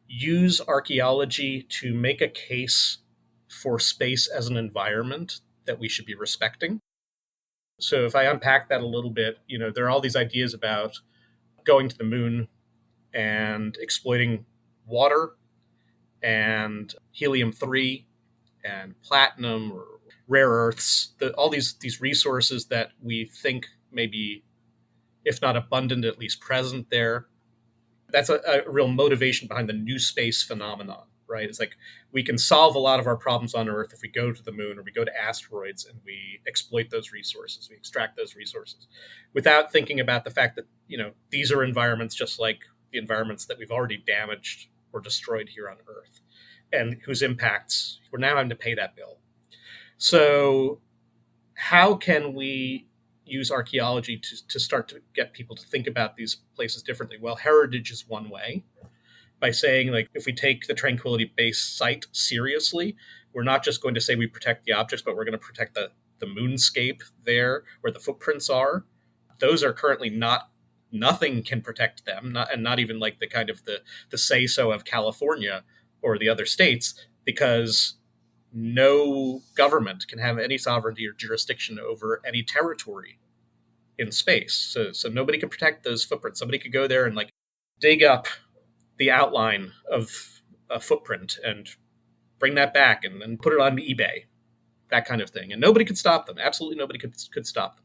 Speaker 3: use archaeology to make a case for space as an environment that we should be respecting. So if I unpack that a little bit, there are all these ideas about going to the moon and exploiting water and helium-3 and platinum or rare earths, all these resources that we think may be, if not abundant, at least present there. That's a real motivation behind the new space phenomenon, right? It's like we can solve a lot of our problems on Earth if we go to the moon or we go to asteroids and we exploit those resources, we extract those resources, without thinking about the fact that, these are environments just like the environments that we've already damaged or destroyed here on Earth, and whose impacts we're now having to pay that bill. So how can we use archaeology to start to get people to think about these places differently? Well, heritage is one way, by saying, like, if we take the Tranquility Base site seriously, we're not just going to say we protect the objects, but we're going to protect the moonscape there where the footprints are. Those are currently nothing can protect them, and not even like the kind of the say-so of California or the other states, because no government can have any sovereignty or jurisdiction over any territory in space. So nobody can protect those footprints. Somebody could go there and like dig up the outline of a footprint and bring that back and then put it on eBay, that kind of thing. And nobody could stop them. Absolutely nobody could stop them.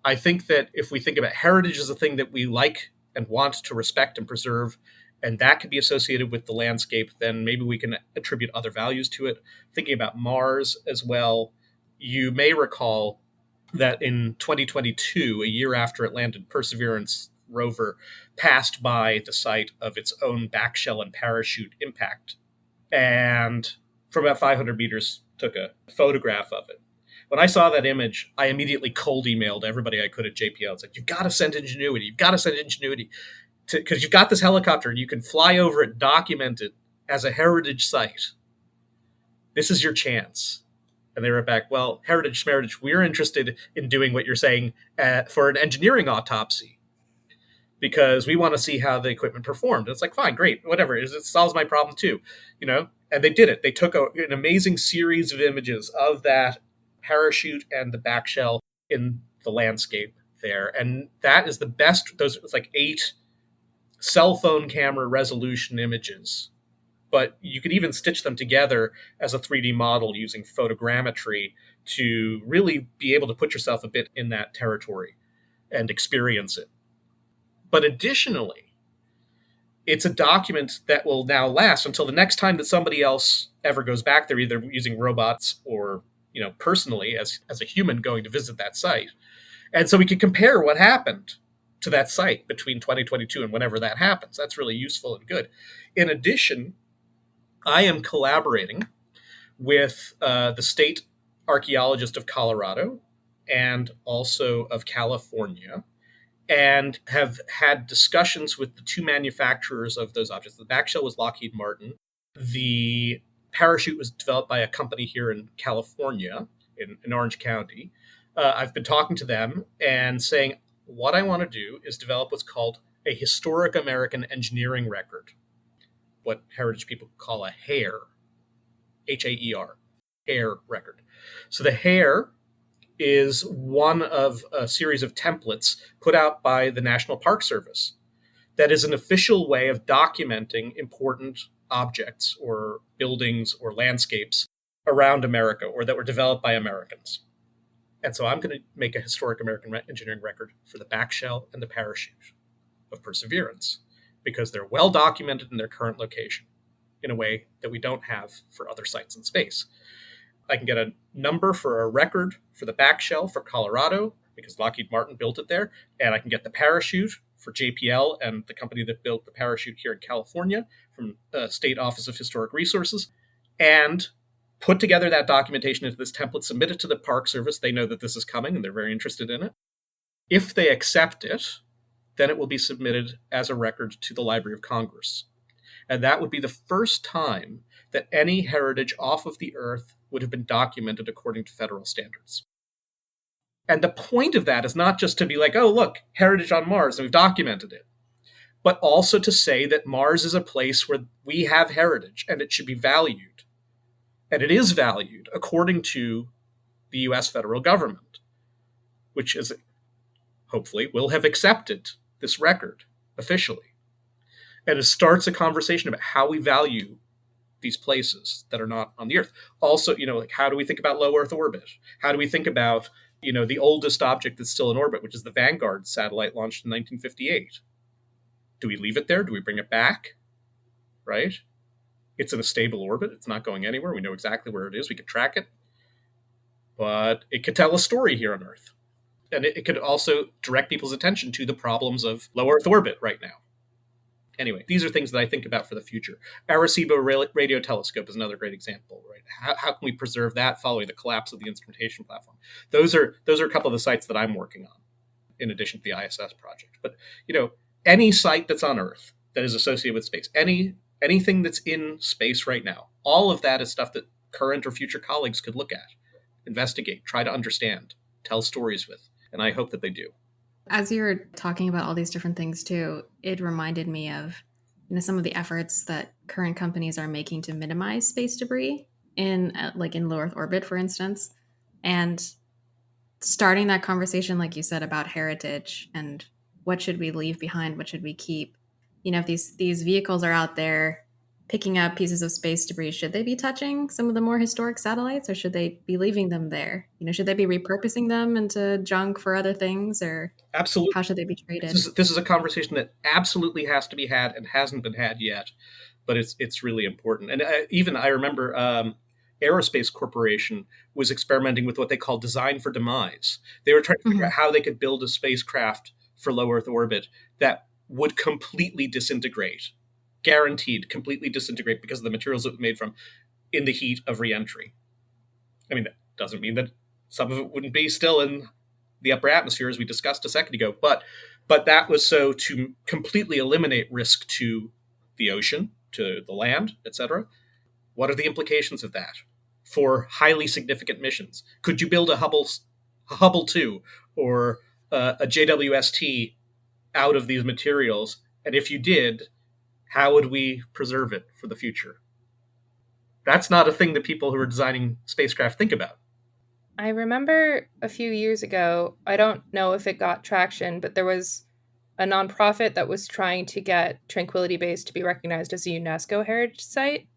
Speaker 3: I think that if we think about heritage as a thing that we like and want to respect and preserve, and that could be associated with the landscape, then maybe we can attribute other values to it. Thinking about Mars as well, you may recall that in 2022, a year after it landed, Perseverance rover passed by the site of its own backshell and parachute impact, and from about 500 meters took a photograph of it. When I saw that image, I immediately cold emailed everybody I could at JPL. It's like, you've got to send Ingenuity. You've got to send Ingenuity, because you've got this helicopter and you can fly over it, document it as a heritage site. This is your chance. And they wrote back, well, heritage, schmeritage, we're interested in doing what you're saying for an engineering autopsy, because we want to see how the equipment performed. And it's like, fine, great, whatever. It solves my problem too, And they did it. They took an amazing series of images of that parachute and the back shell in the landscape there. And that is the best. It's like 8 cell phone camera resolution images. But you could even stitch them together as a 3D model using photogrammetry to really be able to put yourself a bit in that territory and experience it. But additionally, it's a document that will now last until the next time that somebody else ever goes back there, either using robots or, personally as a human going to visit that site. And so we can compare what happened to that site between 2022 and whenever that happens. That's really useful and good. In addition, I am collaborating with the state archaeologist of Colorado and also of California, and have had discussions with the 2 manufacturers of those objects. The back shell was Lockheed Martin. The parachute was developed by a company here in California, in Orange County. I've been talking to them and saying, what I want to do is develop what's called a historic American engineering record, what heritage people call a HAER, HAER, HAER record. So the HAER is one of a series of templates put out by the National Park Service that is an official way of documenting important objects or buildings or landscapes around America or that were developed by Americans. And so I'm going to make a historic American engineering record for the back shell and the parachute of Perseverance, because they're well documented in their current location in a way that we don't have for other sites in space. I can get a number for a record for the back shell for Colorado, because Lockheed Martin built it there, and I can get the parachute for JPL and the company that built the parachute here in California from the State Office of Historic Resources, and put together that documentation into this template, submit it to the Park Service. They know that this is coming and they're very interested in it. If they accept it, then it will be submitted as a record to the Library of Congress. And that would be the first time that any heritage off of the Earth would have been documented according to federal standards. And the point of that is not just to be like, oh, look, heritage on Mars, and we've documented it, but also to say that Mars is a place where we have heritage and it should be valued. And it is valued according to the US federal government, which is hopefully will have accepted this record officially. And it starts a conversation about how we value these places that are not on the Earth. Also, like, how do we think about low Earth orbit? How do we think about, the oldest object that's still in orbit, which is the Vanguard satellite launched in 1958? Do we leave it there? Do we bring it back? Right? It's in a stable orbit. It's not going anywhere. We know exactly where it is. We can track it. But it could tell a story here on Earth. And it could also direct people's attention to the problems of low Earth orbit right now. Anyway, these are things that I think about for the future. Arecibo Radio Telescope is another great example, right? How can we preserve that following the collapse of the instrumentation platform? Those are a couple of the sites that I'm working on, in addition to the ISS project. But, any site that's on Earth that is associated with space, anything that's in space right now, all of that is stuff that current or future colleagues could look at, investigate, try to understand, tell stories with. And I hope that they do.
Speaker 2: As you were talking about all these different things too, it reminded me of some of the efforts that current companies are making to minimize space debris in low Earth orbit, for instance, and starting that conversation, like you said, about heritage and what should we leave behind, what should we keep. If these vehicles are out there picking up pieces of space debris, should they be touching some of the more historic satellites, or should they be leaving them there? Should they be repurposing them into junk for other things, or
Speaker 3: absolutely,
Speaker 2: how should they be treated?
Speaker 3: This is a conversation that absolutely has to be had and hasn't been had yet, but it's really important. And I remember Aerospace Corporation was experimenting with what they call design for demise. They were trying to figure out how they could build a spacecraft for low Earth orbit that would completely disintegrate, guaranteed completely disintegrate because of the materials it was made from in the heat of reentry. I mean, that doesn't mean that Some of it wouldn't be still in the upper atmosphere, as we discussed a second ago. But that was so to completely eliminate risk to the ocean, to the land, etc. What are the implications of that for highly significant missions? Could you build a Hubble 2 or a JWST out of these materials? And if you did, how would we preserve it for the future? That's not a thing that people who are designing spacecraft think about.
Speaker 1: I remember a few years ago, I don't know if it got traction, but there was a nonprofit that was trying to get Tranquility Base to be recognized as a UNESCO heritage site.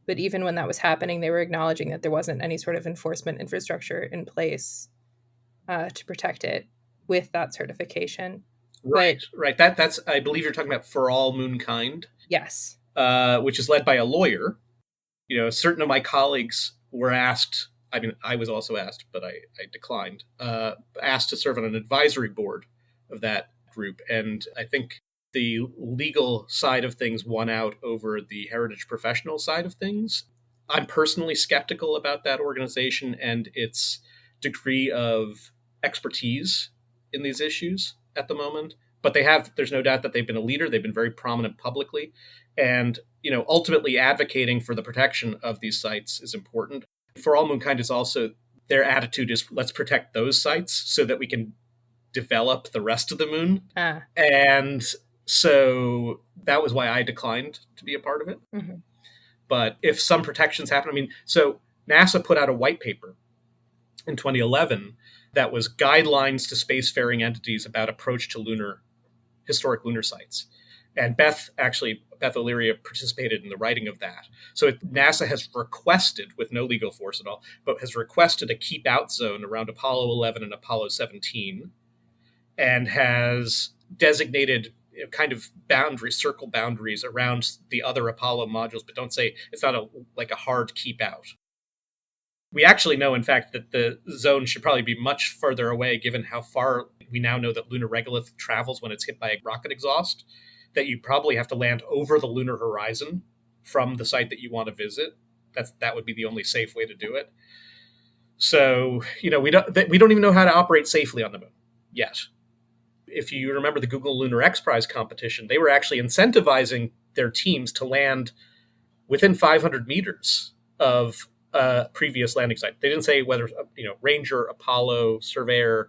Speaker 1: But even when that was happening, they were acknowledging that there wasn't any sort of enforcement infrastructure in place to protect it with that certification.
Speaker 3: Right, right. That's I believe you're talking about For All Moonkind.
Speaker 1: Yes.
Speaker 3: Which is led by a lawyer. Certain of my colleagues were asked. I mean, I was also asked, but I declined. Asked to serve on an advisory board of that group, and I think the legal side of things won out over the heritage professional side of things. I'm personally skeptical about that organization and its degree of expertise in these issues at the moment. But there's no doubt that they've been a leader. They've been very prominent publicly. And, ultimately advocating for the protection of these sites is important. For All Moonkind is also, their attitude is, let's protect those sites so that we can develop the rest of the moon. And so that was why I declined to be a part of it.
Speaker 1: Mm-hmm.
Speaker 3: But if some protections happen, so NASA put out a white paper in 2011 that was guidelines to spacefaring entities about approach to historic lunar sites. And Beth O'Leary participated in the writing of that. So NASA has requested, with no legal force at all, but has requested a keep out zone around Apollo 11 and Apollo 17, and has designated kind of circle boundaries around the other Apollo modules, but don't say it's not a hard keep out. We actually know, in fact, that the zone should probably be much further away, given how far we now know that lunar regolith travels when it's hit by a rocket exhaust, that you probably have to land over the lunar horizon from the site that you want to visit. That would be the only safe way to do it. So, we don't even know how to operate safely on the moon yet. If you remember the Google Lunar X Prize competition, they were actually incentivizing their teams to land within 500 meters of a previous landing site. They didn't say whether, Ranger, Apollo, Surveyor,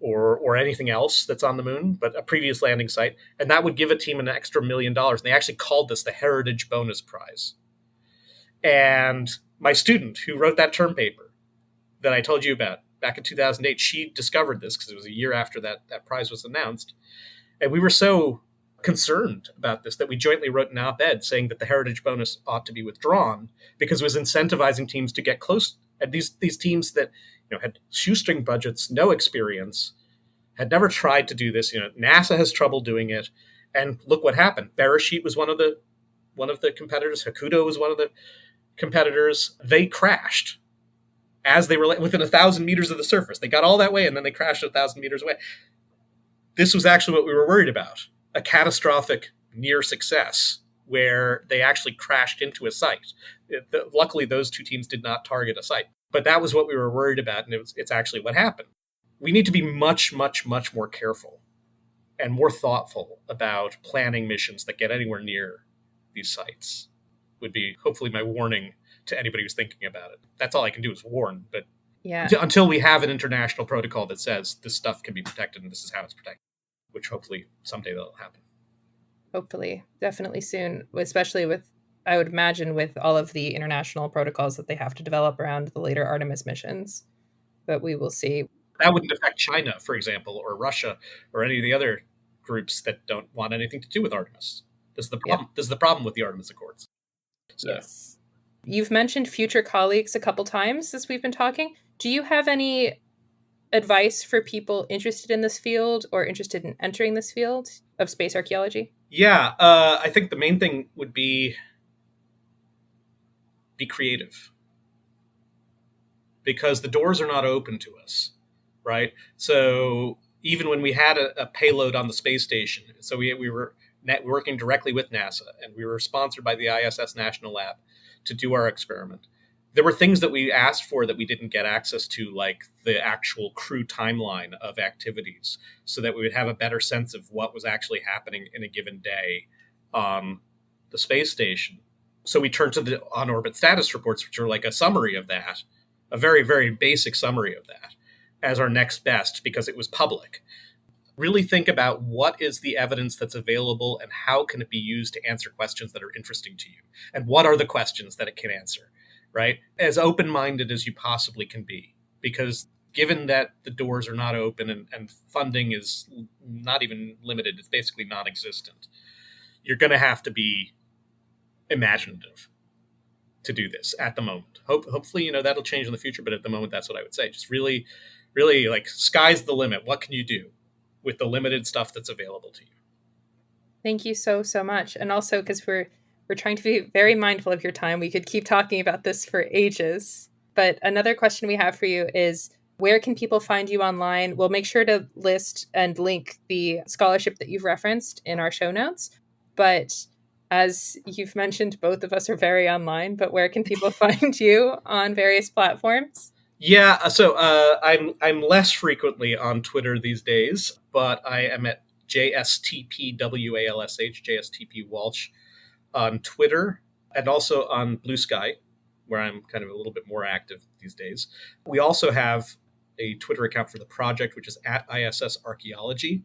Speaker 3: or anything else that's on the moon, but a previous landing site. And that would give a team an extra $1 million. And they actually called this the Heritage Bonus Prize. And my student who wrote that term paper that I told you about back in 2008, she discovered this because it was a year after that prize was announced. And we were so concerned about this that we jointly wrote an op-ed saying that the heritage bonus ought to be withdrawn because it was incentivizing teams to get close. And these teams that had shoestring budgets, no experience, had never tried to do this. NASA has trouble doing it. And look what happened. Beresheet was one of the competitors. Hakuto was one of the competitors. They crashed as they were within 1,000 meters of the surface. They got all that way, and then they crashed 1,000 meters away. This was actually what we were worried about, a catastrophic near success where they actually crashed into a site. Luckily, those two teams did not target a site. But that was what we were worried about, and it's actually what happened. We need to be much, much, much more careful and more thoughtful about planning missions that get anywhere near these sites, would be hopefully my warning to anybody who's thinking about it. That's all I can do is warn, but until we have an international protocol that says this stuff can be protected and this is how it's protected, which hopefully someday that'll happen.
Speaker 1: Hopefully, definitely soon, especially I would imagine with all of the international protocols that they have to develop around the later Artemis missions, but we will see.
Speaker 3: That wouldn't affect China, for example, or Russia, or any of the other groups that don't want anything to do with Artemis. This is the problem. Yeah. This is the problem with the Artemis Accords. So.
Speaker 1: Yes. You've mentioned future colleagues a couple times as we've been talking. Do you have any advice for people interested in this field or interested in entering this field of space archaeology?
Speaker 3: Yeah, I think the main thing would be creative, because the doors are not open to us, right? So even when we had a payload on the space station, so we were working directly with NASA, and we were sponsored by the ISS National Lab to do our experiment. There were things that we asked for that we didn't get access to, like the actual crew timeline of activities, so that we would have a better sense of what was actually happening in a given day on the space station. So we turned to the on-orbit status reports, which are like a summary of that, a very, very basic summary of that, as our next best, because it was public. Really think about what is the evidence that's available and how can it be used to answer questions that are interesting to you, and what are the questions that it can answer, right? As open-minded as you possibly can be, because given that the doors are not open and funding is not even limited, it's basically non-existent, you're going to have to be imaginative to do this at the moment. Hopefully, that'll change in the future, but at the moment, that's what I would say. Just really, really, like, sky's the limit. What can you do with the limited stuff that's available to you?
Speaker 1: Thank you so, so much. And also, because we're trying to be very mindful of your time, we could keep talking about this for ages. But another question we have for you is, where can people find you online? We'll make sure to list and link the scholarship that you've referenced in our show notes. But as you've mentioned, both of us are very online, but where can people find you on various platforms?
Speaker 3: Yeah, so I'm less frequently on Twitter these days, but I am at JSTPWALSH, JSTP Walsh on Twitter, and also on Blue Sky, where I'm kind of a little bit more active these days. We also have a Twitter account for the project, which is at ISS Archaeology.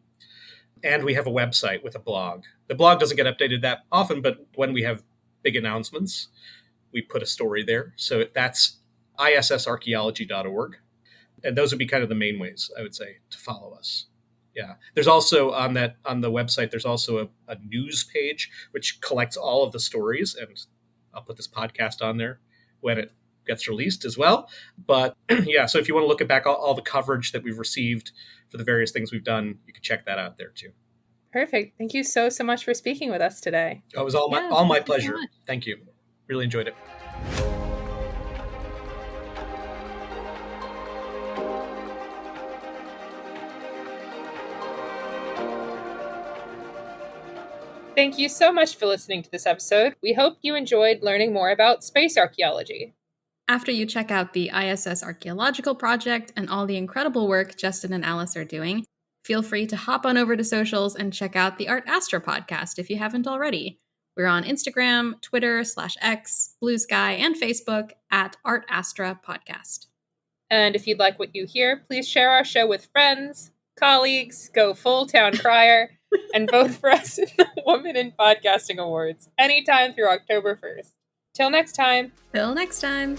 Speaker 3: And we have a website with a blog. The blog doesn't get updated that often, but when we have big announcelements, we put a story there. So that's issarchaeology.org. And those would be kind of the main ways, I would say, to follow us. Yeah. There's also on the website, there's also a news page, which collects all of the stories. And I'll put this podcast on there when it gets released as well. But yeah, so if you want to look at back all the coverage that we've received for the various things we've done, you can check that out there too.
Speaker 1: Perfect. Thank you so, so much for speaking with us today.
Speaker 3: It was all my pleasure. Thank you. Really enjoyed it.
Speaker 1: Thank you so much for listening to this episode. We hope you enjoyed learning more about space archaeology.
Speaker 2: After you check out the ISS Archaeological Project and all the incredible work Justin and Alice are doing, feel free to hop on over to socials and check out the Art Astra podcast if you haven't already. We're on Instagram, Twitter /X, Blue Sky, and Facebook at Art Astra Podcast.
Speaker 1: And if you'd like what you hear, please share our show with friends, colleagues, go full town crier, and vote for us in the Women in Podcasting Awards anytime through October 1st. Till next time.
Speaker 2: Till next time.